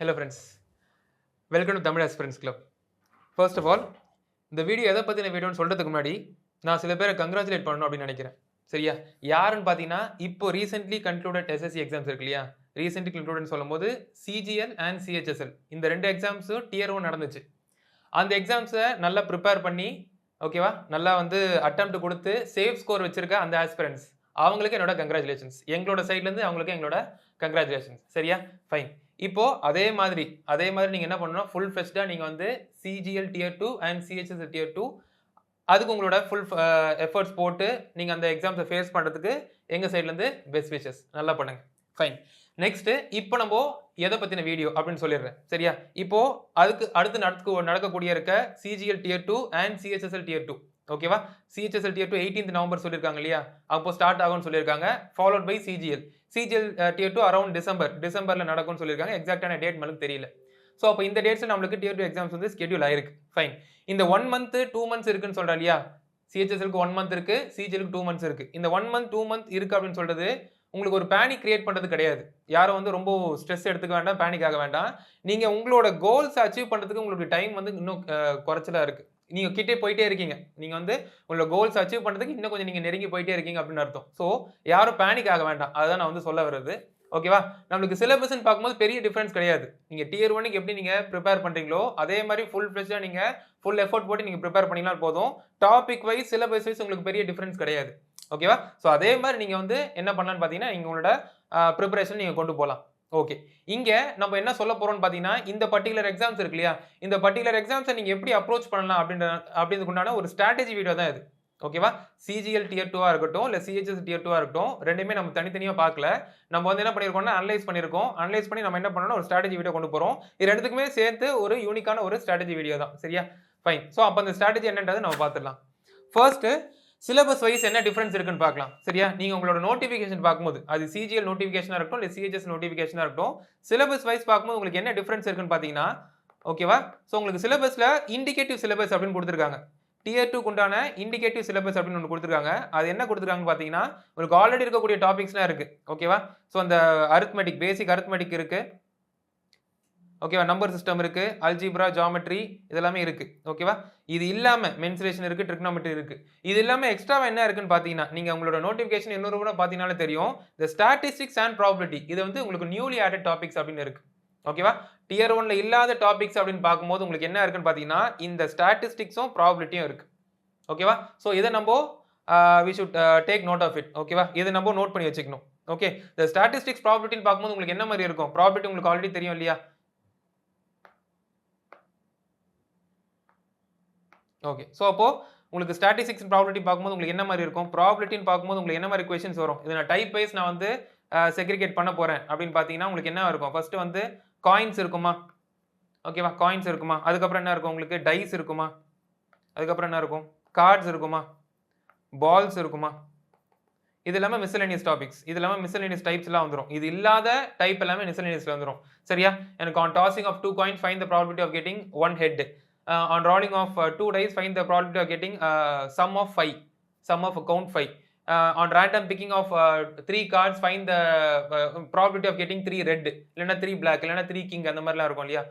Hello friends, welcome to Tamil Aspirants Club. First of all, இந்த video எதை பத்தின வீடியோன்னு சொல்றதுக்கு முன்னாடி நான் சில பேரை கங்க்ராச்சுலேட் பண்ணணும் அப்படின்னு நினைக்கிறேன். சரியா? யாருன்னு பார்த்தீங்கன்னா, இப்போ ரீசென்ட்லி கன்க்ளூடட் எஸ்எஸ்சி எக்ஸாம்ஸ் இருக்கு இல்லையா? ரீசென்ட்லி கன்க்ளூடட்னு சொல்லும்போது சிஜிஎல் அண்ட் சிஹெச்எஸ்எல் இந்த 2 எக்ஸாம்ஸும் டியர் 1 நடந்துச்சு. அந்த எக்ஸாம்ஸை நல்லா ப்ரிப்பேர் பண்ணி, ஓகேவா? நல்லா வந்து அட்டெம்ப்ட் கொடுத்து சேஃப் ஸ்கோர் வச்சிருக்க அந்த ஆஸ்பிரண்ட்ஸ் அவங்களுக்கு என்னோட கங்க்ராச்சுலேஷன்ஸ். எங்களோட சைட்லேருந்து அவங்களுக்கு எங்களோட கங்க்ராச்சுலேஷன்ஸ். சரியா? ஃபைன். இப்போ அதே மாதிரி நீங்க என்ன பண்ணணும், ஃபுல் ஃப்ளெஷ்டா நீங்க வந்து CGL tier 2 and CHSL dear 2 அதுக்கு உங்களோட ஃபுல் எஃபர்ட்ஸ் போட்டு நீங்க அந்த எக்ஸாம்ஸை ஃபேஸ் பண்றதுக்கு எங்க சைடுல இருந்து பெஸ்ட் விஷஸ். நல்லா பண்ணுங்க. ஃபைன். நெக்ஸ்ட் இப்போ நம்ம எதை பத்தின வீடியோ அப்படின்னு சொல்லிடுறேன். சரியா? இப்போ அதுக்கு அடுத்து நடக்கக்கூடிய இருக்க CGL tier 2 and CHSL dear 2 ஓகேவா? சிஹெச்எஸ்எல் டியர் 2 18th நவம்பர் சொல்லியிருக்காங்க இல்லையா? அப்போ ஸ்டார்ட் ஆகும்னு சொல்லியிருக்காங்க. Followed by CGL tier 2 around டிசம்பர்ல நடக்கும்னு சொல்லியிருக்காங்க. எக்ஸாக்டான டேட் நமக்கு தெரியல. ஸோ அப்போ இந்த டேட்ஸ்ல நம்மளுக்கு டியர் 2 எக்ஸாம்ஸ் வந்து ஸ்கெடியூல் ஆயிருக்கு. ஃபைன். இந்த 1 மந்த் 2 மந்த்ஸ் இருக்குன்னு சொல்றா இல்லையா? சிஹெச்எஸ்எல்க்கு 1 மந்த் இருக்கு, சிஜிஎல்க்கு 2 மந்த்ஸ் இருக்கு. இந்த 1 மந்த் 2 மந்த் இருக்கு அப்படின்னு சொல்றது உங்களுக்கு ஒரு பேனிக் கிரியேட் பண்றது கிடையாது. யாரும் வந்து ரொம்ப ஸ்ட்ரெஸ் எடுத்துக்க வேண்டாம், பேனிக் ஆக வேண்டாம். நீங்க உங்களோட கோல்ஸ் அச்சீவ் பண்றதுக்கு உங்களுக்கு டைம் வந்து இன்னும் குறைச்சலா இருக்கு. நீங்க கிட்டே போயிட்டே இருக்கீங்க. நீங்க வந்து உங்களோட கோல்ஸ் அச்சீவ் பண்றதுக்கு இன்னும் கொஞ்சம் நீங்க நெருங்கி போயிட்டே இருக்கீங்க அப்படின்னு அர்த்தம். ஸோ யாரும் பேனிக் ஆக வேண்டாம். அதுதான் நான் வந்து சொல்ல வர்றது. ஓகேவா? நம்மளுக்கு சிலபஸ்ன்னு பார்க்கும்போது பெரிய டிஃபரன்ஸ் கிடையாது. நீங்க டியர் 1க்கு எப்படி நீங்க ப்ரிப்பேர் பண்றீங்களோ அதே மாதிரி ஃபுல் ஃப்ளெஷ்டா நீங்க ஃபுல் எஃபோர்ட் போட்டு நீங்க ப்ரிப்பேர் பண்ணீங்கன்னா போதும். டாபிக் வைஸ் சிலபஸ் வைஸ் உங்களுக்கு பெரிய டிஃபரன்ஸ் கிடையாது. ஓகேவா? ஸோ அதே மாதிரி நீங்க வந்து என்ன பண்ணலாம்னு பார்த்தீங்கன்னா, உங்களோட ப்ரிப்பரேஷன் நீங்க கொண்டு போலாம். ஓகே. இங்க நம்ம என்ன சொல்ல போறோம்னு பார்த்தீங்கன்னா, இந்த பர்ட்டிகுலர் எக்ஸாம்ஸ் இருக்கு இல்லையா? இந்த பர்ட்டிகுலர் எக்ஸாம்ஸை நீங்க எப்படி அப்ரோச் பண்ணலாம் அப்படின்றதுக்குண்டான ஒரு ஸ்ட்ராட்டஜி வீடியோ தான் இது. ஓகேவா? சிஜிஎல் டியர் 2 இருக்கட்டும், இல்ல சிஹெச்எஸ் டியர் 2 இருக்கட்டும், ரெண்டுமே நம்ம தனித்தனியா பார்க்கல. நம்ம வந்து என்ன பண்ணியிருக்கோம்னா, அனலைஸ் பண்ணியிருக்கோம். அனலைஸ் பண்ணி நம்ம என்ன பண்ணோம்னா, ஒரு ஸ்ட்ராட்டஜி வீடியோ கொண்டு போறோம். இது ரெண்டுத்துக்குமே சேர்த்து ஒரு யூனிக்கான ஒரு ஸ்ட்ராட்டஜி வீடியோ தான். சரியா? ஃபைன். ஸோ அப்ப அந்த ஸ்ட்ராட்டஜி என்னன்றதை நம்ம பார்த்துடலாம். ஃபர்ஸ்ட் சிலபஸ் வைஸ் என்ன டிஃபரன்ஸ் இருக்குன்னு பார்க்கலாம். சரியா? நீங்க உங்களோட நோட்டிஃபிகேஷன் பார்க்கும்போது அது சிஜிஎல் நோட்டிஃபிகேஷனா இருக்கட்டும், இல்ல சிஹெச்எஸ் நோட்டிஃபிகேஷனா இருக்கட்டும், சிலபஸ் வைஸ் பார்க்கும்போது உங்களுக்கு என்ன டிஃபரன்ஸ் இருக்குன்னு பார்த்தீங்கன்னா, ஓகேவா? ஸோ உங்களுக்கு சிலபஸ்ல இண்டிகேட்டிவ் சிலபஸ் அப்படின்னு கொடுத்துருக்காங்க. டியர் 2 உண்டான இண்டிகேட்டிவ் சிலபஸ் அப்படின்னு ஒன்று கொடுத்துருக்காங்க. அது என்ன கொடுத்துருக்காங்கன்னு பார்த்தீங்கன்னா, உங்களுக்கு ஆல்ரெடி இருக்கக்கூடிய டாபிக்ஸ்லாம் இருக்கு. ஓகேவா? ஸோ அந்த அரித்மெட்டிக், பேசிக் அரித்மெட்டிக் இருக்கு. ஓகேவா? நம்பர் சிஸ்டம் இருக்கு, அல்ஜீப்ரா, ஜியோமெட்ரி இதெல்லாமே இருக்கு. ஓகேவா? இது இல்லாம மென்சுரேஷன் இருக்கு, ட்ரிக்னாமெட்ரி இருக்கு. இது இல்லாம எக்ஸ்ட்ராவா என்ன இருக்குன்னு பார்த்தீங்கன்னா, நீங்க உங்களோட நோட்டிஃபிகேஷன் இன்னொரு கூட பார்த்தீங்கனாலே தெரியும். இந்த ஸ்டாட்டிஸ்டிக்ஸ் அண்ட் ப்ராபபிலிட்டி இது வந்து உங்களுக்கு நியூலி ஆடட் டாபிக்ஸ் அப்படின்னு இருக்கு. ஓகேவா? டியர் 1ல இல்லாத டாபிக்ஸ் அப்படின்னு பார்க்கும்போது உங்களுக்கு என்ன இருக்குன்னு பார்த்தீங்கன்னா, இந்த ஸ்டாட்டிஸ்டிக்ஸும் ப்ராபபிலிட்டியும் இருக்கு. ஓகேவா? ஸோ இதை நம்ம we should take note of it. ஓகேவா? இதை நம்ம நோட் பண்ணி வச்சுக்கணும். ஓகே. இந்த ஸ்டாட்டிஸ்டிக்ஸ் ப்ராபபிலிட்டின்னு பார்க்கும்போது உங்களுக்கு என்ன மாதிரி இருக்கும்? ப்ராபபிலிட்டி உங்களுக்கு ஆல்ரெடி தெரியும் இல்லையா? ஓகே. ஸோ அப்போ உங்களுக்கு ஸ்டாட்டிஸ்டிக்ஸ் ப்ராபபிலிட்டி பார்க்கும்போது உங்களுக்கு என்ன மாதிரி இருக்கும்? ப்ராபபிலிட்டின்னு பார்க்கும்போது உங்களுக்கு என்ன மாதிரி கொஸ்டின்ஸ் வரும்? இதை நான் டைப் வைஸ் நான் வந்து செக்ரிகேட் பண்ண போறேன் அப்படின்னு பார்த்தீங்கன்னா, உங்களுக்கு என்ன இருக்கும்? ஃபர்ஸ்ட் வந்து காயின்ஸ் இருக்குமா? ஓகேவா? காயின்ஸ் இருக்குமா? அதுக்கப்புறம் என்ன இருக்கும்? உங்களுக்கு டைஸ் இருக்குமா? அதுக்கப்புறம் என்ன இருக்கும்? கார்ட்ஸ் இருக்குமா? பால்ஸ் இருக்குமா? இது எல்லாமே மிஸ்செலேனியஸ் டாபிக்ஸ். இது எல்லாமே மிஸ்செலேனியஸ் டைப்ஸ்லாம் வந்துரும். இது இல்லாத டைப் எல்லாமே மிஸ்செலேனியஸ்ல வந்துரும். சரியா? எனக்கு on tossing of 2 coins find the probability of getting 1 head. On rolling of 2 dice, find the probability of getting sum of 5, sum of count 5. On random picking of 3 cards, find the probability of getting 3 red, இல்லைன்னா 3 black, இல்லைன்னா 3 king அந்த மாதிரிலாம் இருக்கும் இல்லையா?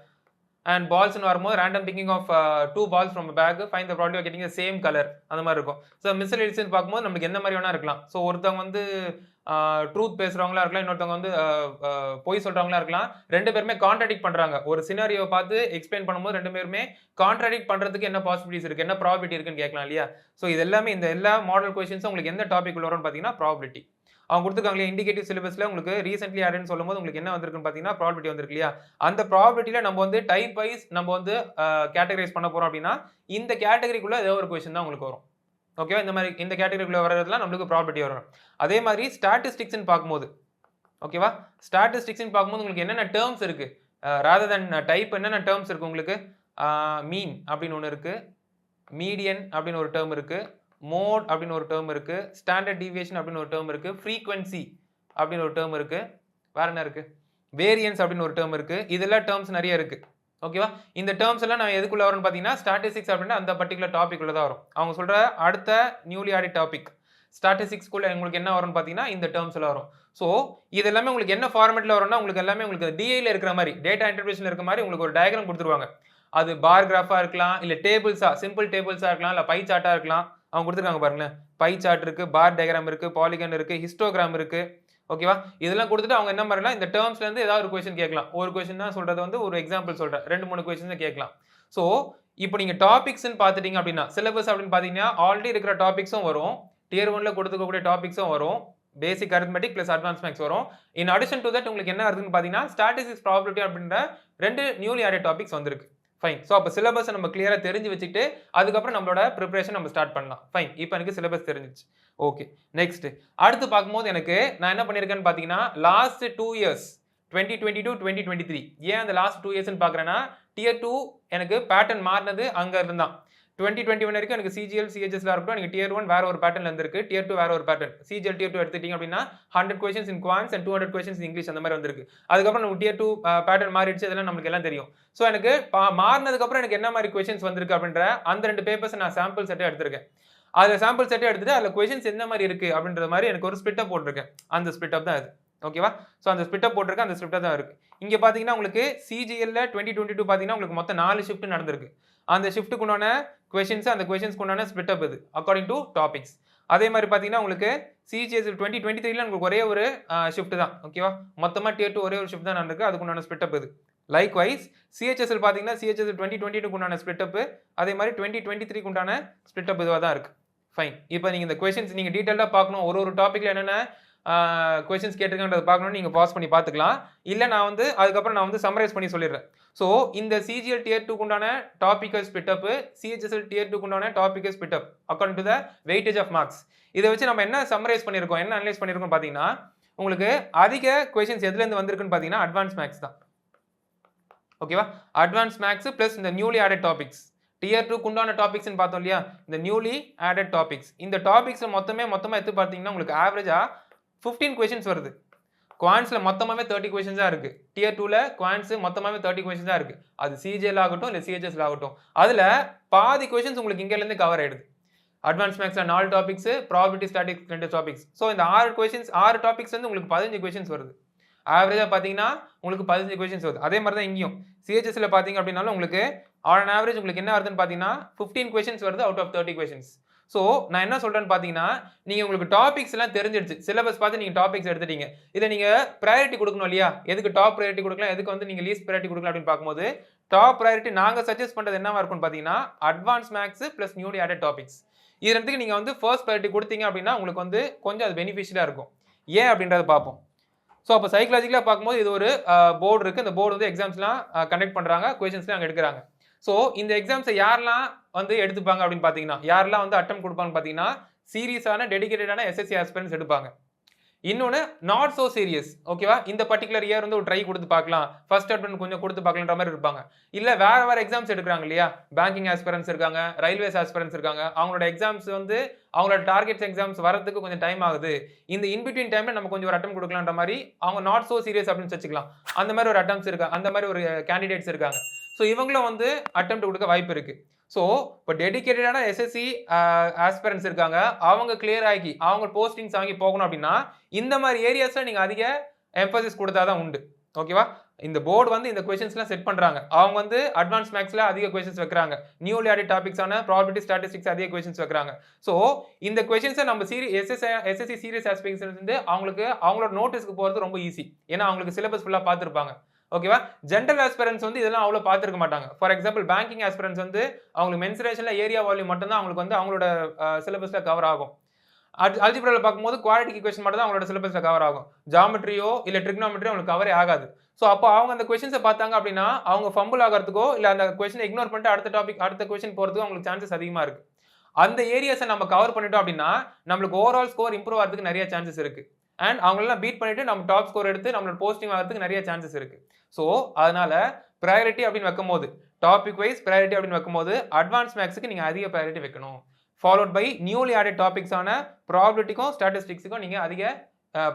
And பால்ஸ்னு வரும்போது random picking of 2 balls from bag, find the probability of getting the same colour அந்த மாதிரி இருக்கும். ஸோ மிஸ்செலேனியஸ்னு பார்க்கும்போது நமக்கு எந்த மாதிரி வேணா இருக்கலாம். ஸோ ஒருத்தவங்க வந்து ட்ரூத் பேசுறவங்களா இருக்கலாம், இன்னொருத்தவங்க வந்து பொய் சொல்றவங்களா இருக்கலாம். ரெண்டு பேருமே கான்ட்ராடிக்ட் பண்றாங்க. ஒரு சினாரியோவை பார்த்து எக்ஸ்பிளைன் பண்ணும்போது ரெண்டு பேருமே கான்ட்ராடிக்ட் பண்றதுக்கு என்ன பாசிபிலிட்டிஸ் இருக்கு, என்ன ப்ராபபிலிட்டி இருக்குன்னு கேட்கலாம் இல்லையா? ஸோ இது எல்லாமே இந்த எல்லா மாடல் கொஸ்டின்ஸும் உங்களுக்கு எந்த டாபிக் உள்ள வரும்னு பார்த்தீங்கன்னா ப்ராபபிலிட்டி. அவங்க கொடுத்துருக்காங்க இண்டிகேட்டிவ் சிலபஸ்ல உங்களுக்கு ரீசென்ட்லி ஆடுன்னு சொல்லும்போது உங்களுக்கு என்ன வந்திருக்குன்னு பார்த்தீங்கன்னா ப்ராபபிலிட்டி வந்திருக்கு இல்லையா? அந்த ப்ராபபிலிட்டியில நம்ம வந்து டைப் வைஸ் நம்ம வந்து கேட்டகரைஸ் பண்ண போறோம் அப்படின்னா இந்த கேட்டகரிக்குள்ள ஏதோ ஒரு கொஸ்டின் தான் உங்களுக்கு வரும். ஓகேவா? இந்த மாதிரி இந்த கேட்டகரிக்குள்ள வரதுலாம் நம்மளுக்கு ப்ராபபிலிட்டி வரும். அதே மாதிரி ஸ்டாட்டிஸ்டிக்ஸ்னு பார்க்கும்போது ஓகேவா? ஸ்டாட்டிஸ்டிக்ஸ்னு பார்க்கும்போது உங்களுக்கு என்னென்ன டேர்ம்ஸ் இருக்கு, ராதர் தென் டைப் என்னென்ன டேர்ம்ஸ் இருக்கு உங்களுக்கு? மீன் அப்படின்னு ஒன்று இருக்கு, மீடியன் அப்படின்னு ஒரு டேர்ம் இருக்கு, மோட் அப்படின்னு ஒரு டேர்ம் இருக்கு, ஸ்டாண்டர்ட் டீவியேஷன் அப்படின்னு ஒரு டேர்ம் இருக்கு, ஃப்ரீக்வன்சி அப்படின்னு ஒரு டேர்ம் இருக்கு, வேற என்ன இருக்கு? வேரியன்ஸ் அப்படின்னு ஒரு டேர்ம் இருக்கு. இதெல்லாம் டேர்ம்ஸ் நிறைய இருக்கு. ஓகேவா? இந்த டேர்ம்ஸ் எல்லாம் நான் எதுக்குள்ள வரும்னு பார்த்தீங்கன்னா ஸ்டாட்டிஸ்டிக்ஸ் அப்படின்னா அந்த பர்டிகுலர் டாபிக் உள்ள தான் வரும். அவங்க சொல்ற அடுத்த நியூலி ஆடட் டாபிக் ஸ்டாட்டிஸ்டிக்ஸ்குள்ள உங்களுக்கு என்ன வரும்னு பார்த்தீங்கன்னா இந்த டேர்ம்ஸ்ல வரும். ஸோ இது எல்லாமே உங்களுக்கு என்ன ஃபார்மேட்ல வரும்னா உங்களுக்கு எல்லாமே உங்களுக்கு டிஐல இருக்கிற மாதிரி டேட்டா இன்டர்பிரேஷன்ல இருக்கிற மாதிரி உங்களுக்கு ஒரு டயக்ராம் கொடுத்துருவாங்க. அது பார் கிராஃபா இருக்கலாம், இல்ல டேபிள்ஸா சிம்பிள் டேபிள்ஸா இருக்கலாம், இல்ல பை சார்ட்டா இருக்கலாம். அவங்க கொடுத்துருக்காங்க பாருங்களேன். பை சார்ட் இருக்கு, பார் டயக்ராம் இருக்கு, பாலிகன் இருக்கு, ஹிஸ்டோகிராம் இருக்கு. ஓகேவா? இதெல்லாம் கொடுத்துட்டு அவங்க என்ன மாதிரினா இந்த டேர்ம்ஸ்ல இருந்து ஏதாவது ஒரு கொஸ்டின் கேட்கலாம். ஒரு கொஸ்டின் தான் சொல்றது வந்து ஒரு எக்ஸாம்பிள் சொல்றேன். 2, 3 கொஸ்டின்ஸ் கேட்கலாம். ஸோ இப்போ நீங்க டாபிக்ஸ்ன்னு பார்த்துட்டீங்க அப்படின்னா சிலபஸ் அப்படின்னு பார்த்தீங்கன்னா ஆல்ரெடி இருக்கிற டாபிக்ஸும் வரும். டியர் 1ல கொடுத்துக்கக்கூடிய டாபிக்ஸும் வரும். பேசிக் அரித்மெட்டிக் பிளஸ் அட்வான்ஸ் மேக்ஸ் வரும். இன் அடிஷன் டு தட் உங்களுக்கு என்ன வருதுன்னு பார்த்தீங்கன்னா ஸ்டாட்டிஸ்டிக்ஸ் ப்ராபபிலிட்டி அப்படின்ற 2 நியூலி ஆடட் டாபிக்ஸ் வந்திருக்கு. ஃபைன். ஸோ அப்போ சிலபஸை நம்ம கிளியரா தெரிஞ்சு வச்சுட்டு அதுக்கப்புறம் நம்மளோட ப்ரிப்பரேஷன் நம்ம ஸ்டார்ட் பண்ணலாம். ஃபைன். இப்போ எனக்கு சிலபஸ் தெரிஞ்சிச்சு. ஓகே. நெக்ஸ்ட் அடுத்து பார்க்கும்போது எனக்கு நான் என்ன பண்ணியிருக்கேன்னு பார்த்தீங்கன்னா லாஸ்ட் 2 இயர்ஸ் 2022, 2023 ஏன் அந்த லாஸ்ட் 2 இயர்ஸ்ன்னு பார்க்குறேன்னா டியர் 2 எனக்கு பேட்டர்ன் மாறினது அங்க இருந்தான். 2021 வரைக்கும் எனக்கு சிஜிஎல் சிஹெச்எஸ்ல இருக்கட்டும் எனக்கு டியர் 1 வேற ஒரு பேட்டர்ன்ல இருந்திருக்கு. டியர் 2 வேற ஒரு பேட்டர்ன். சிஜிஎல் டியர் 2 எடுத்துட்டீங்க அப்படின்னா 100 questions in quants and 200 questions in English அந்த மாதிரி வந்திருக்கு. அதுக்கப்புறம் நம்ம டியர் 2 பேட்டர்ன் மாறிடுச்சு. இதெல்லாம் நமக்கு எல்லாம் தெரியும். ஸோ எனக்கு மாறினதுக்கு அப்புறம் எனக்கு என்ன மாதிரி கொஸ்டின்ஸ் வந்திருக்கு அப்படின்ற அந்த 2 பேப்பர்ஸ் நான் சாம்பிள் செட்டே எடுத்திருக்கேன். அதுல சாம்பிள் செட்டே எடுத்துட்டு அதுல கொஸ்டின்ஸ் என்ன மாதிரி இருக்கு அப்படின்ற மாதிரி எனக்கு ஒரு ஸ்பிட் அப் போட்டிருக்கேன். அந்த ஸ்பிட் அப் தான் இது. ஓகேவா? ஸோ அந்த ஸ்பிட் அப் போட்டிருக்கேன். அந்த ஸ்பிட் தான் இருக்கு. இங்க பாத்தீங்கன்னா உங்களுக்கு சிஜிஎல்ல 2022 பாத்தீங்கன்னா உங்களுக்கு மொத்தம் 4 ஷிஃப்ட் நடந்திருக்கு. அந்த ஷிஃப்ட்டுக்கு உண்டான கொஸ்டின்ஸ் அந்த கொஸ்டின்ஸ்க்கு உண்டான ஸ்பிட் அப் இது அக்கார்டிங் டு டாபிக்ஸ். அதே மாதிரி பாத்தீங்கன்னா உங்களுக்கு சிஜிஎஸ் 2023ல உங்களுக்கு ஒரே ஒரு ஷிஃப்ட் தான். ஓகேவா? மொத்தமா டியர் 2 ஒரே ஒரு ஷிஃப்ட் தான் நடந்திருக்கு. அதுக்கு உண்டான ஸ்பிட் அப் இது. லைக்வைஸ் சிஹெச்எஸ்எல் பாத்தீங்கன்னா சிஹெச்எஸ்எல் 2022க்கு உண்டான ஸ்பிட் அப் அதே மாதிரி 2023க்கு உண்டான ஸ்பிட் அப் இதுவா தான் இருக்கு. ஃபைன். இப்போ நீங்க இந்த கொஸ்டின்ஸ் நீங்க டீடைலா பார்க்கணும். ஒரு டாபிக்ல என்னென்ன கொஸ்டின்ஸ் கேட்டிருக்காங்கன்றத பார்க்கணும்னு நீங்க பாஸ் பண்ணி பார்த்துக்கலாம். இல்ல நான் வந்து அதுக்கப்புறம் நான் வந்து சம்மரைஸ் பண்ணி சொல்லிடுறேன். ஸோ இந்த சிஜிஎல் டியர் 2க்கு உண்டான topical split up, CHSL tier 2க்கு உண்டான topical split up according to the weightage of marks. இதை வச்சு நம்ம என்ன சம்மரைஸ் பண்ணியிருக்கோம், என்ன அனலைஸ் பண்ணியிருக்கோம் பார்த்தீங்கன்னா உங்களுக்கு அதிக கொஸ்டின்ஸ் எதுல இருந்து வந்திருக்குன்னு பார்த்தீங்கன்னா அட்வான்ஸ் மேக்ஸ் தான். ஓகேவா? அட்வான்ஸ் மேக்ஸ் பிளஸ் இந்த நியூலி ஆடட் டாபிக்ஸ். டியர் 2 குண்டான டாபிக்ஸ்னு பார்த்தோம் இல்லையா? இந்த நியூலி ஆடட் டாபிக்ஸ். இந்த டாபிக்ஸ் மொத்தமா எடுத்து பார்த்தீங்கன்னா உங்களுக்கு ஆவரேஜா 15 கொஸ்டின்ஸ் வருது. குவான்ஸ்ல மொத்தமாவே 30 கொஸ்டின்ஸ் தான் இருக்கு. டியர் 2ல குவான்ஸ் மொத்தமாவே 30 கொஸ்டின்ஸ் தான் இருக்கு. அது சிஜிஎல் ஆகட்டும் இல்ல சிஹெச்எஸ்ல ஆகட்டும். அதுல பாதி கொஸ்டின்ஸ் உங்களுக்கு இங்கல இருந்து கவர் ஆயிடுது. அட்வான்ஸ் மேக்ஸ்ல 4 topics, probability statistics 2 topics. So இந்த 6 டாபிக்ஸ் வந்து உங்களுக்கு 15 கொஸ்டின்ஸ் வருது. ஆவரேஜா பாத்தீங்கன்னா உங்களுக்கு 15 கொஸ்டின்ஸ் வருது. அதே மாதிரி தான் இங்கேயும் சிஹெச்எஸ்ல பாத்தீங்க அப்படினாலும் உங்களுக்கு ஆன் ஆவரேஜ் உங்களுக்கு என்ன வருதுன்னு பாத்தீங்கன்னா 15 கொஸ்டின்ஸ் வருது அவுட் ஆஃப் 30 கொஸ்டின்ஸ். ஸோ நான் என்ன சொல்றேன்னு பார்த்தீங்கன்னா நீங்கள் உங்களுக்கு டாபிக்ஸ் எல்லாம் தெரிஞ்சிடுச்சு. சிலபஸ் பார்த்து நீங்கள் டாபிக்ஸ் எடுத்துட்டீங்க. இதை நீங்கள் ப்ரையாரிட்டி கொடுக்கணும் இல்லையா? எதுக்கு டாப் ப்ரையாரிட்டி கொடுக்கலாம், எதுக்கு வந்து நீங்கள் லீஸ்ட் ப்ரையாரிட்டி கொடுக்கலாம் அப்படின்னு பார்க்கும்போது டாப் ப்ரையாரிட்டி நாங்கள் சஜஸ்ட் பண்ணுறது என்னவா இருக்கும்னு பார்த்தீங்கன்னா advance maths plus newly added topics. இது ரெண்டுக்கு நீங்கள் வந்து ஃபர்ஸ்ட் ப்ரையாரிட்டி கொடுத்தீங்க அப்படின்னா உங்களுக்கு வந்து கொஞ்சம் அது பெனிஃபிஷியலாக இருக்கும். ஏன் அப்படின்றத பார்ப்போம். ஸோ அப்போ சைக்காலஜிக்கலாக பார்க்கும்போது இது ஒரு போர்டு இருக்குது. இந்த போர்டு வந்து எக்ஸாம்ஸ்லாம் கண்டக்ட் பண்ணுறாங்க, கொஸ்டின்ஸ்லாம் அங்கே எடுக்கிறாங்க. ஸோ இந்த எக்ஸாம்ஸை யாரெல்லாம் வந்து எடுத்துப்பாங்க அப்படின்னு பார்த்தீங்கன்னா யாரெல்லாம் வந்து அட்டெம்ப்ட் கொடுப்பாங்கன்னு பார்த்தீங்கன்னா சீரியஸான டெடிகேட்டடான எஸ்எஸ்சி ஆஸ்பிரன்ட்ஸ் எடுப்பாங்க. இன்னொன்று நாட் சோ சீரியஸ். ஓகேவா? இந்த பர்டிகுலர் இயர் வந்து ஒரு ட்ரை கொடுத்து பார்க்கலாம், ஃபர்ஸ்ட் அட்டெம்ப்ட் கொஞ்சம் கொடுத்து பார்க்கலான்ற மாதிரி இருப்பாங்க. இல்லை வேற எக்ஸாம்ஸ் எடுக்கிறாங்க இல்லையா? பேங்கிங் ஆஸ்பிரன்ட்ஸ் இருக்காங்க, ரயில்வேஸ் ஆஸ்பிரன்ட்ஸ் இருக்காங்க. அவங்களோட எக்ஸாம்ஸ் வந்து அவங்களோட டார்கெட்ஸ் எக்ஸாம்ஸ் வரதுக்கு கொஞ்சம் டைம் ஆகுது. இந்த இன்பிட்வீன் டைம்ல நம்ம கொஞ்சம் ஒரு அட்டெம்ப்ட் கொடுக்கலான்ற மாதிரி அவங்க நாட் சோ சீரியஸ் அப்படின்னு வச்சுக்கலாம். அந்த மாதிரி ஒரு அட்டெம்ப்ட்ஸ் இருக்காங்க, அந்த மாதிரி ஒரு கேண்டிடேட்ஸ் இருக்காங்க. ஸோ இவங்களும் வந்து அட்டெம்ப்ட் கொடுக்க வாய்ப்பு இருக்கு. ஸோ இப்போ டெடிகேட்டடான எஸ்எஸ்சி ஆஸ்பிரன்ட்ஸ் இருக்காங்க, அவங்க கிளியர் ஆகி அவங்க போஸ்டிங்ஸ் வாங்கி போகணும் அப்படின்னா இந்த மாதிரி ஏரியாஸ்ல நீங்க அதிக எம்பசிஸ் கொடுத்தாதான் உண்டு. ஓகேவா? இந்த போர்டு வந்து இந்த கொஸ்டின்ஸ்லாம் செட் பண்றாங்க. அவங்க வந்து அட்வான்ஸ் மேக்ஸ்ல அதிக கொஸ்டின்ஸ் வைக்கிறாங்க, நியூலி ஆடட் டாபிக்ஸான ப்ராபபிலிட்டி ஸ்டாட்டிஸ்டிக்ஸ் அதிக கொஸ்டின்ஸ் வைக்கிறாங்க. ஸோ இந்த கொஸ்டின்ஸை நம்ம எஸ்எஸ்சி சீரியஸ் ஆஸ்பிரன்ட்ஸ் வந்து அவங்களுக்கு அவங்களோட நோட்டீஸ்க்கு போறது ரொம்ப ஈஸி. ஏன்னா அவங்களுக்கு சிலபஸ் ஃபுல்லா பார்த்துருப்பாங்க. ஓகேவா? ஜென்ரல் ஆஸ்பிரன்ட்ஸ் வந்து இதெல்லாம் அவ்வளோ பார்த்துருக்க மாட்டாங்க. ஃபார் எக்ஸாம்பிள் பேங்கிங் ஆஸ்பிரன்ட்ஸ் வந்து அவங்களுக்கு மென்சுரேஷன்ல ஏரியா வால்யூம் மட்டும் தான் அவங்களுக்கு வந்து அவங்களோட சிலபஸ்ல கவர் ஆகும். அல்ஜிப்ரால பார்க்கும்போது குவாடிரிட்டிக் ஈக்குவேஷன் மட்டும் தான் அவங்களோட சிலபஸ்ல கவர் ஆகும். ஜியோமெட்ரியோ இல்ல ட்ரிகோனோமெட்ரியோ அவங்களுக்கு கவரே ஆகாது. ஸோ அப்போ அவங்க அந்த கொஸ்டின்ஸை பார்த்தாங்க அப்படின்னா அவங்க ஃபம்பிள் ஆகிறதுக்கோ இல்லை அந்த கொஸ்டினை இக்னோர் பண்ணிட்டு அடுத்த கொஸ்டின் போகிறதுக்கோ அவங்களுக்கு சான்சஸ் அதிகமாக இருக்கு. அந்த ஏரியாஸை நம்ம கவர் பண்ணிட்டோம் அப்படின்னா நம்மளுக்கு ஓவரால் ஸ்கோர் இம்ப்ரூவ் ஆகிறதுக்கு நிறைய சான்சஸ் இருக்கு. அண்ட் அவங்களெல்லாம் பீட் பண்ணிட்டு நம்ம டாப் ஸ்கோர் எடுத்து நம்மளோட போஸ்டிங் ஆகிறதுக்கு நிறைய சான்சஸ் இருக்கு. ஸோ அதனால ப்ரையாரிட்டி அப்படின்னு வைக்கும்போது டாபிக் வைஸ் ப்ரையாரிட்டி அப்படின்னு வைக்கும்போது அட்வான்ஸ் மேக்ஸுக்கு நீங்கள் அதிக ப்ரையாரிட்டி வைக்கணும். ஃபாலோட் பை நியூலி ஆடட் டாபிக்ஸான ப்ராபபிலிட்டிக்கும் ஸ்டாட்டிஸ்டிக்ஸுக்கும் நீங்கள் அதிக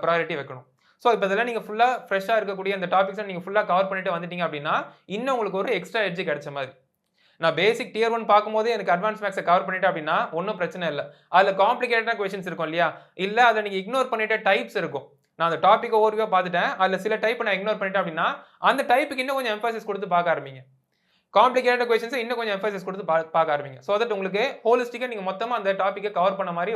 ப்ரையாரிட்டி வைக்கணும். ஸோ இப்போ இதெல்லாம் நீங்கள் ஃபுல்லாக ஃப்ரெஷ்ஷாக இருக்கக்கூடிய அந்த டாபிக்ஸை நீங்கள் ஃபுல்லாக கவர் பண்ணிட்டு வந்துட்டீங்க அப்படின்னா இன்னும் உங்களுக்கு ஒரு எக்ஸ்ட்ரா எட்ஜ் கிடைச்ச மாதிரி. நான் பேசிக் டியர் 1 பார்க்கும்போதே எனக்கு அட்வான்ஸ் மேக்ஸை கவர் பண்ணிட்டேன் அப்படின்னா ஒன்றும் பிரச்சனை இல்லை. அதில் காம்ப்ளிகேட்டடான கொஸ்டின்ஸ் இருக்கும் இல்லையா? இல்லை அதை நீங்கள் இக்னோர் பண்ணிட்ட டைப்ஸ் இருக்கும். நான் அந்த டாபிக் ஓவர்வியூவாக பார்த்துட்டேன், அதில் சில டைப் நான் இக்னோர் பண்ணிட்டேன் அப்படின்னா அந்த டைப்புக்கு இன்னும் கொஞ்சம் எம்ஃபசிஸ் கொடுத்து பார்க்க ஆரம்பிங்க. காம்ப்ளிகேட்டட் கொஸ்டின்ஸ் இன்னும் கொஞ்சம் எம்ஃபசிஸ் கொடுத்து பார்க்க ஆரம்பிங்க. ஸோ தட் உங்களுக்கு ஹோலிஸ்டிக்காக நீங்கள் மொத்தமாக அந்த டாப்பிக்கை கவர் பண்ண மாதிரி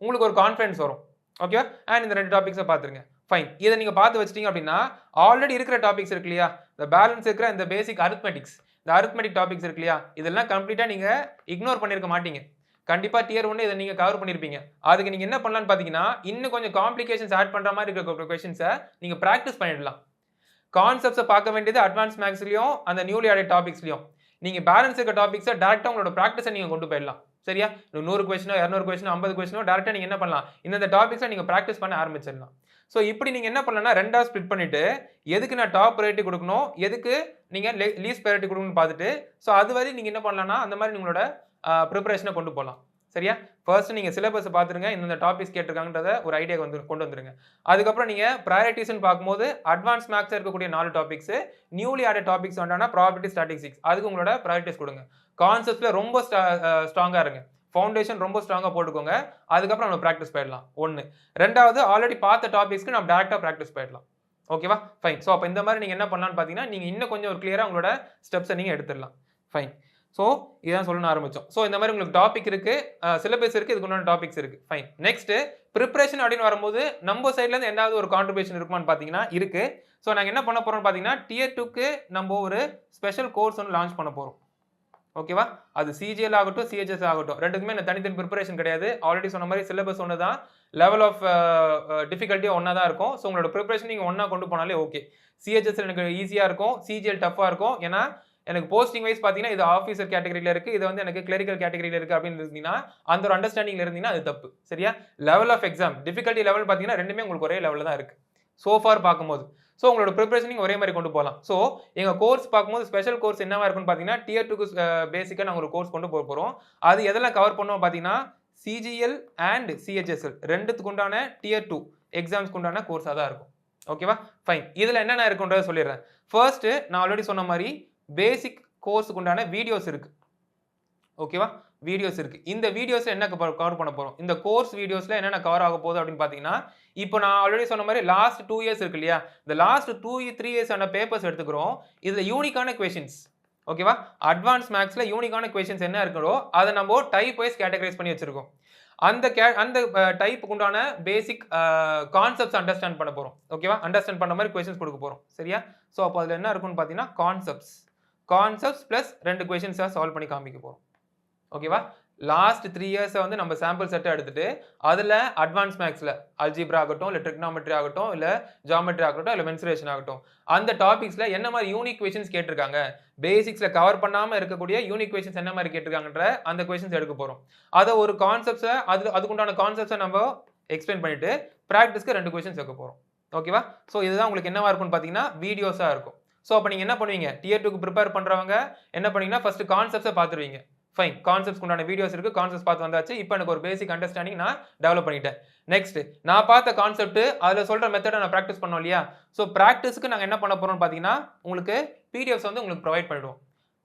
உங்களுக்கு ஒரு கான்ஃபிடன்ஸ் வரும். ஓகேவா? அண்ட் இந்த 2 டாபிக்ஸை பார்த்துருங்க. ஃபைன். இதை நீங்கள் பார்த்து வச்சிட்டீங்க அப்படின்னா ஆல்ரெடி இருக்கிற டாபிக்ஸ் இருக்கு இல்லையா? இந்த பேலன்ஸ் இருக்கிற இந்த பேசிக் அரித்மெட்டிக்ஸ், இந்த அரித்மெட்டிக் டாபிக்ஸ் இருக்கு இல்லையா? இதெல்லாம் கம்ப்ளீட்டாக நீங்கள் இக்னோர் பண்ணியிருக்க மாட்டீங்க. கண்டிப்பாக டியர் 1 இதை நீங்கள் கவர் பண்ணியிருப்பீங்க. அதுக்கு நீங்கள் என்ன பண்ணலான்னு பார்த்தீங்கன்னா இன்னும் கொஞ்சம் காம்ப்ளிகேஷன்ஸ் ஆட் பண்ணுற மாதிரி இருக்கிற கொஸ்டின்ஸை நீங்கள் ப்ராக்டிஸ் பண்ணிடலாம். கான்செப்ட்ஸை பார்க்க வேண்டியது அட்வான்ஸ் மேக்ஸ்லையும் அந்த நியூலி ஆடட் டாபிக்ஸ்லையும். நீங்கள் பேலன்ஸ் இருக்க டாபிக்ஸை டேரெக்டாக உங்களோட ப்ராக்டிஸை நீங்கள் கொண்டு போயிடலாம். சரியா? 100 கொஸ்டினோ 200 கொஸ்டினோ 50 கொஸ்டினோ டேரெக்டாக நீங்கள் என்ன பண்ணலாம், இந்த டாபிக்ஸை நீங்கள் ப்ராக்டிஸ் பண்ண ஆரம்பிச்சிடலாம். ஸோ இப்படி நீங்கள் என்ன பண்ணலாம்னா 2ஆக ஸ்ப்ளிட் பண்ணிவிட்டு எதுக்கு நான் டாப் ப்ரையாரிட்டி கொடுக்கணும், எதுக்கு நீங்கள் லீஸ்ட் ப்ரையாரிட்டி கொடுக்கணும்னு பார்த்துட்டு ஸோ அது வரை நீங்கள் என்ன பண்ணலாம்னா அந்த மாதிரி உங்களோட ப்ரிப்பரேஷனை கொண்டு போகலாம். சரியா? ஃபர்ஸ்ட் நீங்கள் சிலபஸை பார்த்துருங்க, இந்த டாபிக்ஸ் கேட்டிருக்காங்கன்றத ஒரு ஐடியா கொண்டு வந்துருங்க. அதுக்கப்புறம் நீங்கள் ப்ரையாரிட்டிஸ்ன்னு பார்க்கும்போது அட்வான்ஸ் மேக்ஸில் இருக்கக்கூடிய 4 டாபிக்ஸ், நியூலி ஆடட் டாபிக்ஸ் வேண்டாம்னா ப்ராபபிலிட்டி, ஸ்டாட்டிஸ்டிக்ஸ், அதுக்கு உங்களோட ப்ரையாரிட்டிஸ் கொடுங்க. கான்செப்ட்ல ரொம்ப ஸ்ட்ராங்காக இருங்க. ஃபவுண்டேஷன் ரொம்ப ஸ்ட்ராங்காக போட்டுக்கோங்க. அதுக்கப்புறம் நம்ம ப்ராக்டிஸ் போயிடலாம். 1. 2வது ஆல்ரெடி பார்த்த டாபிக்ஸ்க்கு நம்ம டேரெக்டாக ப்ராக்டிஸ் போயிடலாம். ஓகேவா? ஃபைன். ஸோ அப்போ இந்த மாதிரி நீங்கள் என்ன பண்ணலான்னு பார்த்தீங்கன்னா நீங்கள் இன்னும் கொஞ்சம் ஒரு கிளியராக உங்களோட ஸ்டெப்ஸை நீங்கள் எடுத்துடலாம். ஃபைன். ஸோ இதான் சொல்லணும்னு ஆரம்பித்தோம். ஸோ இந்த மாதிரி உங்களுக்கு டாபிக் இருக்குது, சிலபஸ் இருக்குது, இதுக்கு உண்டான டாபிக்ஸ் இருக்குது. ஃபைன். நெக்ஸ்ட்டு ப்ரிப்ரேஷன் அப்படின்னு வரும்போது நம்ம சைட்லேருந்து என்னாவது ஒரு கான்ட்ரிபியூஷன் இருக்குமான்னு பார்த்தீங்கன்னா இருக்குது. ஸோ நாங்கள் என்ன பண்ண போகிறோம்னு பார்த்தீங்கன்னா டியர் 2க்கு நம்ம ஒரு ஸ்பெஷல் கோர்ஸ் ஒன்று லான்ச் பண்ண போகிறோம். ஓகேவா? அது சிஜிஎல் ஆகட்டும், சிஹெச்எஸ் ஆகட்டும், ரெண்டுக்குமே தனித்தனி ப்ரிப்பரேஷன் கிடையாது. ஆல்ரெடி சொன்ன மாதிரி சிலபஸ் ஒன்று தான், லெவல் ஆஃப் டிஃபிகல்ட்டியும் ஒன்றா தான் இருக்கும். ஸோ உங்களோட ப்ரிப்பரேஷன் நீங்கள் ஒன்றா கொண்டு போனாலே ஓகே. சிஹெச்எஸ் எனக்கு ஈஸியாக இருக்கும், சிஜிஎல் டஃப்பாக இருக்கும். ஏன்னா எனக்கு போஸ்டிங் வைஸ் பார்த்தீங்கன்னா இது ஆஃபீஸர் கேட்டகரியில் இருக்குது, இது வந்து எனக்கு கிளரிக்கல் கேட்டகரியில் இருக்குது அப்படின்னு இருந்தீங்கன்னா அந்த ஒரு அண்டர்ஸ்டாண்டிங்கில் இருந்தீங்கன்னா அது தப்பு. சரியா? Level of exam difficulty level பார்த்தீங்கன்னா ரெண்டுமே உங்களுக்கு ஒரே லெவலில் தான் இருக்குது சோஃபார் பார்க்கும்போது. ஸோ உங்களோட ப்ரிப்பரேஷன் நீங்கள் ஒரே மாதிரி கொண்டு போகலாம். ஸோ எங்கள் கோர்ஸ் பார்க்கும்போது ஸ்பெஷல் கோர்ஸ் என்னவா இருக்குன்னு பார்த்தீங்கன்னா டியர் 2க்கு பேசிக்காக நாங்கள் ஒரு கோர்ஸ் கொண்டு போக போகிறோம். அது எதெல்லாம் கவர் பண்ணோம் பார்த்தீங்கன்னா சிஜிஎல் அண்ட் சிஹெச்எஸ்எல் ரெண்டுத்துக்கு உண்டான டியர் 2 எக்ஸாம்ஸ்க்கு உண்டான கோர்ஸாக தான் இருக்கும். ஓகேவா? ஃபைன். இதில் என்னென்ன இருக்குன்றதை சொல்லிடுறேன். ஃபர்ஸ்ட்டு நான் ஆல்ரெடி சொன்ன மாதிரி பேசிக் கோர்ஸுக்கு உண்டான வீடியோஸ் இருக்குது. ஓகேவா? வீடியோஸ் இருக்குது. இந்த வீடியோஸில் என்ன கவர் பண்ண போகிறோம், இந்த கோர்ஸ் வீடியோஸில் என்னென்ன கவர் ஆக போகுது அப்படின்னு பார்த்தீங்கன்னா இப்போ நான் ஆல்ரெடி சொன்ன மாதிரி லாஸ்ட் 2 இயர்ஸ் இருக்கு இல்லையா, இந்த லாஸ்ட் 3 இயர்ஸ் ஆன பேப்பர்ஸ் எடுத்துக்கிறோம். இதில் யூனிக்கான கொஷின்ஸ். ஓகேவா? அட்வான்ஸ் மேக்ஸில் யூனிக்கான கொஷின்ஸ் என்ன இருக்கோ அதை நம்ம டைப் வைஸ் கேட்டகரைஸ் பண்ணி வச்சிருக்கோம். அந்த டைப்புக்கு உண்டான பேசிக் கான்செப்ட்ஸ் அண்டர்ஸ்டாண்ட் பண்ண போகிறோம். ஓகேவா? அண்டர்ஸ்டாண்ட் பண்ண மாதிரி கொஷின்ஸ் கொடுக்க போகிறோம். சரியா? ஸோ அப்போ அதில் என்ன இருக்குன்னு பார்த்தீங்கன்னா கான்செப்ட்ஸ் ப்ளஸ் 2 கொஷின்ஸாக சால்வ் பண்ணி காமிக்க போகிறோம். ஓகேவா? லாஸ்ட் 3 இயர்ஸை வந்து நம்ம சாம்பிள் செட்டை எடுத்துட்டு அதில் அட்வான்ஸ் மேக்ஸில் அல்ஜிப்ரா ஆகட்டும், இல்லை ட்ரிக்னாமெட்ரி ஆகட்டும், இல்லை ஜாமெட்ரி ஆகட்டும், இல்லை மென்சுரேஷன் ஆகட்டும், அந்த டாபிக்ஸில் என்ன மாதிரி யூனிக் கொஷின்ஸ் கேட்டிருக்காங்க, பேசிக்ஸில் கவர் பண்ணாமல் இருக்கக்கூடிய யூனிக் கொஷின்ஸ் என்ன மாதிரி கேட்டிருக்காங்கன்ற அந்த கொஷின்ஸ் எடுக்க போகிறோம். அதை ஒரு கான்செப்ட்ஸை அதுக்குண்டான கான்செப்ட்ஸை நம்ம எக்ஸ்பிளைன் பண்ணிட்டு ப்ராக்டிஸ்க்கு 2 கொஷின்ஸ் வைக்க போகிறோம். ஓகேவா? ஸோ இதுதான் உங்களுக்கு என்னவா இருக்கும்னு பார்த்தீங்கன்னா வீடியோஸாக இருக்கும். ஸோ அப்போ நீங்கள் என்ன பண்ணுவீங்க, டியர் 2க்கு ப்ரிப்பேர் பண்ணுறவங்க என்ன பண்ணீங்கன்னா ஃபர்ஸ்ட் கான்செப்ட்ஸை பார்த்துருவீங்க. ஃபைன். கான்செப்ட்ஸ்க்கு உண்டான வீடியோஸ் இருக்குது, கான்செப்ட்ஸ் பார்த்து வந்தாச்சு. இப்போ எனக்கு ஒரு பேசிக் அண்டர்ஸ்டாண்டிங் நான் டெவலப் பண்ணிட்டேன். நெக்ஸ்ட் நான் பார்த்த கான்செப்ட் அதில் சொல்கிற மெத்தடை நான் ப்ராக்டிஸ் பண்ணோம் இல்லையா? ஸோ ப்ராக்டிஸ்க்கு நாங்கள் என்ன பண்ண போகிறோம்னு பார்த்தீங்கன்னா உங்களுக்கு பிடிஎஃப்ஸ் வந்து உங்களுக்கு ப்ரொவைட் பண்ணிடுவோம்.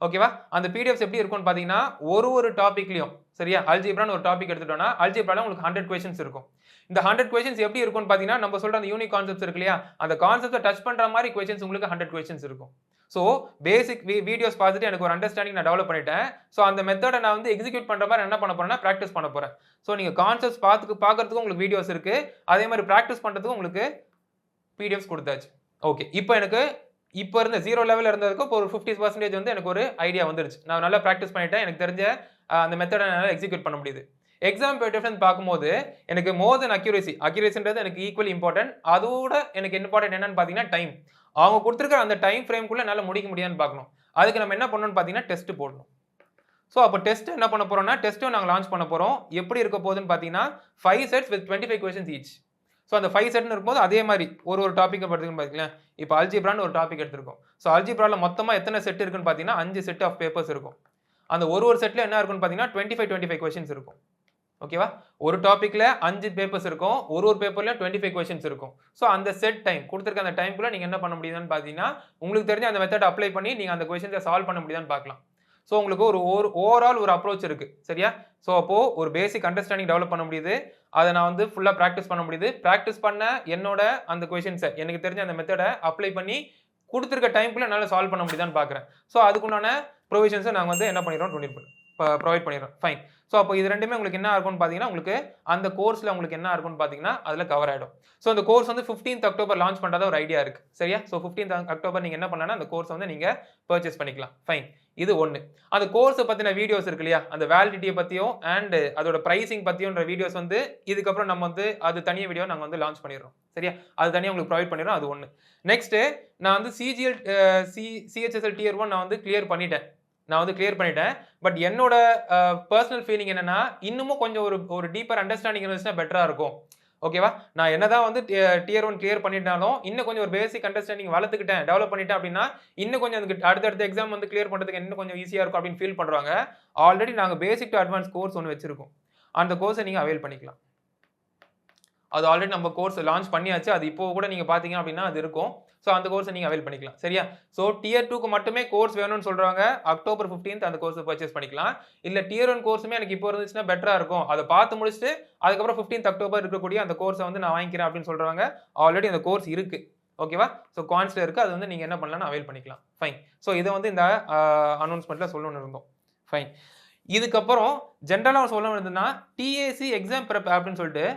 ஓகேவா? அந்த பிடிஎஃப்ஸ் எப்படி இருக்கும்னு பார்த்தீங்கன்னா ஒரு டாபிக்லையும் சரியா, அல்ஜிப்ரான்னு ஒரு டாபிக் எடுத்துட்டோம்னா அல்ஜிப்ரால உங்களுக்கு 100 கொஷின்ஸ் இருக்கும். இந்த 100 கொஷின்ஸ் எப்படி இருக்கும்னு பார்த்தீங்கன்னா நம்ம சொல்கிற அந்த யூனிக் கான்செப்ட்ஸ் இருக்கு இல்லையா, அந்த கான்செப்டை டச் பண்ணுற மாதிரி கொஷின்ஸ் உங்களுக்கு 100 கொஷின்ஸ் இருக்கும். ஸோ பேசிக் வீடியோஸ் பார்த்துட்டு எனக்கு ஒரு அண்டர்ஸ்டாண்டிங் நான் டெவலப் பண்ணிட்டேன். ஸோ அந்த மெத்தடை நான் வந்து எக்ஸிக்யூட் பண்ணுற மாதிரி என்ன பண்ண போறேன்னா ப்ராக்டிஸ் பண்ண போகிறேன். ஸோ நீங்கள் கான்செப்ட்ஸ் பார்க்கறதுக்கும் உங்களுக்கு வீடியோஸ் இருக்குது, அதே மாதிரி ப்ராக்டிஸ் பண்ணுறதுக்கும் உங்களுக்கு பிடிஎஃப்ஸ் கொடுத்தாச்சு. ஓகே. இப்போ இருந்த 0 லெவலில் இருந்ததுக்கு இப்போ ஒரு 50% வந்து எனக்கு ஒரு ஐடியா வந்துருச்சு. நான் நல்லா ப்ராக்டிஸ் பண்ணிட்டேன். எனக்கு தெரிஞ்ச அந்த மெத்தடை நல்லா எக்ஸிக்யூட் பண்ண முடியுது. எக்ஸாம் பேட்டர்ன் பார்க்கும்போது எனக்கு மோர் தென் அக்யூரேசின்றது எனக்கு ஈக்குவல் இம்பார்ட்டன்ட். அதோட எனக்கு இம்பார்ட்டன்ட் என்னன்னு பார்த்தீங்கன்னா டைம். அவங்க கொடுத்துருக்கிற அந்த டைம் ஃப்ரேம்குள்ளே என்னால் முடிக்க முடியாதுன்னு பார்க்கணும். அதுக்கு நம்ம என்ன பண்ணணும்னு பார்த்தீங்கன்னா டெஸ்ட் போடணும். ஸோ அப்போ டெஸ்ட் என்ன பண்ண போகிறோம்னா டெஸ்ட்டும் நாங்கள் லான்ச் பண்ண போகிறோம். எப்படி இருக்க போகுதுன்னு பார்த்தீங்கன்னா 5 sets with 25 questions each. So அந்த 5 செட்னு இருக்கும்போது அதே மாதிரி ஒரு டாப்பிக்கை பார்த்துக்கணும். பார்த்தீங்களா, இப்போ அல்ஜிப்ரான்னு ஒரு டாபிக் எடுத்திருக்கோம். ஸோ அல்ஜிப்ராவில் மொத்தமாக எத்தனை செட் இருக்குன்னு பார்த்தீங்கன்னா 5 செட் ஆஃப் பேப்பர்ஸ் இருக்கும். அந்த ஒரு செட்டில் என்ன இருக்குன்னு பார்த்தீங்கன்னா 25 கொஷின்ஸ் இருக்கும். ஓகேவா? ஒரு டாப்பிக்கில் 5 பேப்பர்ஸ் இருக்கும், ஒரு பேப்பரில் 25 கொஷின்ஸ் இருக்கும். ஸோ அந்த செட் டைம் கொடுத்துருக்க அந்த டைம்குள்ளே நீங்கள் என்ன பண்ண முடியுதுன்னு பார்த்தீங்கன்னா உங்களுக்கு தெரிஞ்ச அந்த மெத்தட் அப்ளை பண்ணி நீங்கள் அந்த கொஷின்ஸை சால்வ் பண்ண முடியுதான்னு பார்க்கலாம். ஸோ உங்களுக்கு ஒரு ஓவரால் ஒரு அப்ரோச் இருக்கு சரியா. ஸோ அப்போ ஒரு பேசிக் அண்டர்ஸ்டாண்டிங் டெவலப் பண்ண முடியுது. அதை நான் வந்து ஃபுல்லா பிராக்டிஸ் பண்ண முடியுது. பிராக்டிஸ் பண்ண என்னோட அந்த கொஸ்டின்ஸை எனக்கு தெரிஞ்ச அந்த மெத்தடை அப்ளை பண்ணி குடுத்திருக்க டைம்க்குள்ள என்னால சால்வ் பண்ண முடியுதான்னு பார்க்கிறேன். ஸோ அதுக்குண்டான ப்ரொவிஷன்ஸை நாங்க வந்து என்ன பண்ணிடுறோம் ப்ரொவைட் பண்ணிடுறோம். ஃபைன். ஸோ அப்போ இது 2மே உங்களுக்கு என்ன இருக்கும்னு பார்த்தீங்கன்னா, உங்களுக்கு அந்த கோர்ஸ்ல உங்களுக்கு என்ன இருக்கும்னு பார்த்தீங்கன்னா, அதுல கவர் ஆயிடும். ஸோ அந்த கோர்ஸ் வந்து 15th அக்டோபர் லான்ச் பண்றதா ஒரு ஐடியா இருக்கு. சரியா? ஸோ 15th அக்டோபர் நீங்க என்ன பண்ணலாம்னா, அந்த கோர்ஸ வந்து நீங்க பர்ச்சேஸ் பண்ணிக்கலாம். ஃபைன். இது 1. அந்த கோர்ஸ பத்தின வீடியோஸ் இருக்கு இல்லையா? அந்த வேலிடிட்டிய பத்தியும் அண்ட் அதோட பிரைசிங் பத்தியும்ன்ற வீடியோஸ் வந்து இதுக்கப்புறம் நம்ம வந்து அது தனியா வீடியோ நாங்க வந்து லான்ச் பண்ணிடுறோம். சரியா? அது தனியா உங்களுக்கு ப்ரொவைட் பண்ணிடுறோம். அது 1. நெக்ஸ்ட் நான் வந்து சிஜிஎல் சிஹெச்எஸ்எல் டியர் 1 நான் வந்து கிளியர் பண்ணிட்டேன். பட் என்னோட பெர்சனல் ஃபீலிங் என்னன்னா, இன்னமும் கொஞ்சம் ஒரு டீப்பர் அண்டர்ஸ்டாண்டிங் இருந்துச்சுன்னா பெட்டரா இருக்கும். ஓகேவா? நான் என்னதான் வந்து டியர் 1 கிளியர் பண்ணிட்டாலும், இன்னும் கொஞ்சம் ஒரு பேசிக் அண்டர்ஸ்டாண்டிங் வளர்த்துக்கிட்டேன், டெவலப் பண்ணிட்டேன் அப்படின்னா, இன்னும் கொஞ்சம் அதுக்கு அடுத்தடுத்த எக்ஸாம் வந்து கிளியர் பண்றதுக்கு இன்னும் கொஞ்சம் ஈஸியா இருக்கும் அப்படின்னு ஃபீல் பண்றவங்க, ஆல்ரெடி நாங்க பேசிக் டூ அட்வான்ஸ் கோர்ஸ் ஒண்ணு வச்சிருக்கோம். அந்த கோர்ஸ நீங்க அவைல் பண்ணிக்கலாம். அது ஆல்ரெடி நம்ம கோர்ஸ் லான்ச் பண்ணியாச்சு. அது இப்போ கூட நீங்க பார்த்தீங்க அப்படின்னா அது இருக்கும். ஸோ அந்த கோர்ஸ நீங்க அவைல் பண்ணிக்கலாம். சரியா? ஸோ டியர் 2க்கு மட்டுமே கோர்ஸ் வேணும்னு சொல்றவங்க அக்டோபர் 15th அந்த கோர்ஸ பர்ச்சேஸ் பண்ணிக்கலாம். இல்ல டியர் 1 கோர்ஸுமே எனக்கு இப்போ இருந்துச்சுன்னா பெட்டரா இருக்கும். அத பார்த்து முடிச்சுட்டு அதுக்கப்புறம் 15th அக்டோபர் இருக்கக்கூடிய அந்த கோர்ஸ வந்து நான் வாங்கிக்கிறேன் அப்படின்னு சொல்றவங்க ஆல்ரெடி அந்த கோர்ஸ் இருக்கு. ஓகேவா? ஸோ குவான்ஸ்ல இருக்கு. அது வந்து நீங்க என்ன பண்ணலாம்னா அவைல் பண்ணிக்கலாம். ஃபைன். ஸோ இத வந்து இந்த அனௌன்ஸ்மென்ட்ல சொல்லணும்னு இருந்தோம். ஃபைன். இதுக்கப்புறம் ஜெனரலா சொல்ல வேண்டியதுன்னா டிஏசி எக்ஸாம் பிரெப் அப்படின்னு சொல்லிட்டு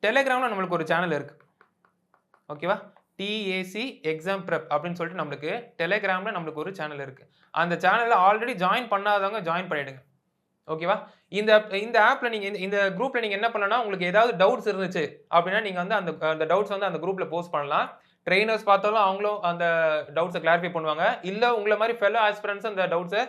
டெலிகிராம்ல நம்மளுக்கு ஒரு சேனல் இருக்கு. ஓகேவா? டிஏசி எக்ஸாம் பிரெப் அப்படின்னு சொல்லிட்டு நம்மளுக்கு டெலிகிராம்ல நம்மளுக்கு ஒரு சேனல் இருக்கு. அந்த சேனல்ல ஆல்ரெடி ஜாயின் பண்ணாதவங்க ஜாயின் பண்ணிடுங்க. ஓகேவா? இந்த ஆப்ல நீங்க இந்த குரூப்ல நீங்க என்ன பண்ணலாம்னா, உங்களுக்கு ஏதாவது டவுட்ஸ் இருந்துச்சு அப்படின்னா, நீங்க வந்து அந்த டவுட்ஸ் வந்து அந்த குரூப்ல போஸ்ட் பண்ணலாம். ட்ரெய்னர்ஸ் பார்த்தாலும் அவங்களும் அந்த டவுட்ஸ கிளாரிஃபை பண்ணுவாங்க. இல்ல உங்கள மாரி ஃபெல்லோ ஆஸ்பிரண்ட்ஸ் அந்த டவுட்ஸ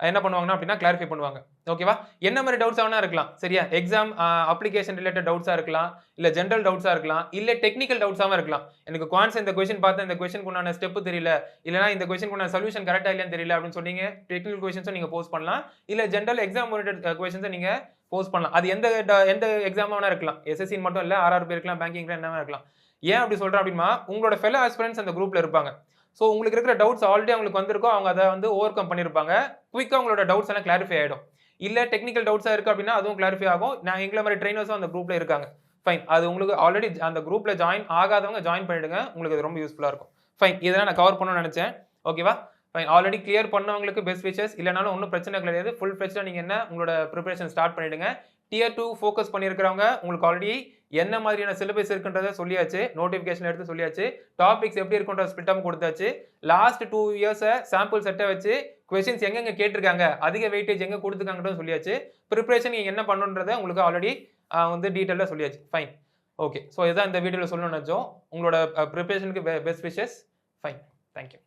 என்ன பண்ணுவாங்கன்னா அப்படின்னா கிளாரிஃபை பண்ணுவாங்க. ஓகேவா? என்ன மாரி டவுட்ஸா வேணா இருக்கலாம். சரியா? எக்ஸாம் அப்ளிகேஷன் ரிலேட்டட் டவுட்ஸா இருக்கலாம். இல்ல ஜெனரல் டவுட்ஸா இருக்கலாம். இல்ல டெக்னிக்கல் டவுட்ஸாவும் இருக்கலாம். எனக்கு குவான்ட்ஸ் இந்த கொஸ்டின் பார்த்தேன். இந்த கொஸ்டினுக்கு உண்டான ஸ்டெப் தெரியல. இல்லனா இந்த கொஸ்டினுக்கு உண்டான சொல்யூஷன் கரெக்ட்டா இல்லையான்னு தெரியல அப்படின்னு சொன்னீங்க. டெக்னிக்கல் கொஸ்டின்ஸும் நீங்க போஸ்ட் பண்ணலாம். இல்ல ஜெனரல் எக்ஸாம் ஓரியன்டட் கொஸ்டின்ஸ நீங்க போஸ்ட் பண்ணலாம். அது எந்த எக்ஸாமா வேணா இருக்கலாம். எஸ்எஸ்சின்னு மட்டும் இல்ல. ஆர்ஆர்பி இருக்கலாம். பேங்கிங் என்ன வேணா இருக்கலாம். ஏன் அப்படி சொல்றேன் அப்படின்னா, உங்களோட ஃபெல்லோ ஆஸ்பிரண்ட்ஸ் அந்த குரூப்ல இருப்பாங்க. சோ உங்களுக்கு இருக்கிற டவுட்ஸ் ஆல்ரெடி அவங்களுக்கு வந்திருக்கும். அவங்க அத வந்து ஓவர் கம் பண்ணியிருப்பாங்க. குயிக்கா உங்களோட டவுட்ஸ் எல்லாம் கிளாரிஃபை ஆயிடும். இல்ல டெக்னிக்கல் டவுட்ஸா இருக்கு அப்படின்னா அதுவும் கிளாரிஃபை ஆகும். நான் எங்கள மாரி ட்ரெய்னர்ஸும் அந்த குரூப்ல இருக்காங்க. ஃபைன். அது உங்களுக்கு ஆல்ரெடி அந்த குரூப்ல ஜாயின் ஆகாதவங்க ஜாயின் பண்ணிடுங்க. உங்களுக்கு அது ரொம்ப யூஸ்ஃபுல்லா இருக்கும். ஃபைன். இதெல்லாம் நான் கவர் பண்ணணும்னு நினைச்சேன். ஓகேவா? ஃபைன். ஆல்ரெடி கிளியர் பண்ணவங்களுக்கு பெஸ்ட் விஷஸ். இல்லனாலும் ஒண்ணும் பிரச்சனை கிடையாது. ஃபுல் ஃபிளெட்ஜ்டா நீங்க உங்களோட பிரிபரேஷன் ஸ்டார்ட் பண்ணிடுங்க. டியர் 2 ஃபோக்கஸ் பண்ணியிருக்கிறவங்க உங்களுக்கு ஆல்ரெடி என்ன மாதிரியான சிலபஸ் இருக்குன்றத சொல்லியாச்சு. நோட்டிஃபிகேஷன் எடுத்து சொல்லியாச்சு. டாபிக்ஸ் எப்படி இருக்குன்றத ஸ்பிளிட்டாவும் கொடுத்தாச்சு. லாஸ்ட் 2 இயர்ஸ சாம்பிள் செட்ட வச்சு கொஸ்டின்ஸ் எங்கெங்க கேட்டிருக்காங்க, அதிக வெயிட்டேஜ் எங்க குடுத்துருக்காங்கன்றத சொல்லியாச்சு. பிரிபரேஷன் நீங்க என்ன பண்ணணும்ன்றத உங்களுக்கு ஆல்ரெடி வந்து டீடைலா சொல்லியாச்சு. ஃபைன். ஓகே. சோ இதான் இந்த வீடியோல சொல்லணும்னு நினைச்சோம். உங்களோட பிரிபரேஷனுக்கு best wishes. Fine. Thank you.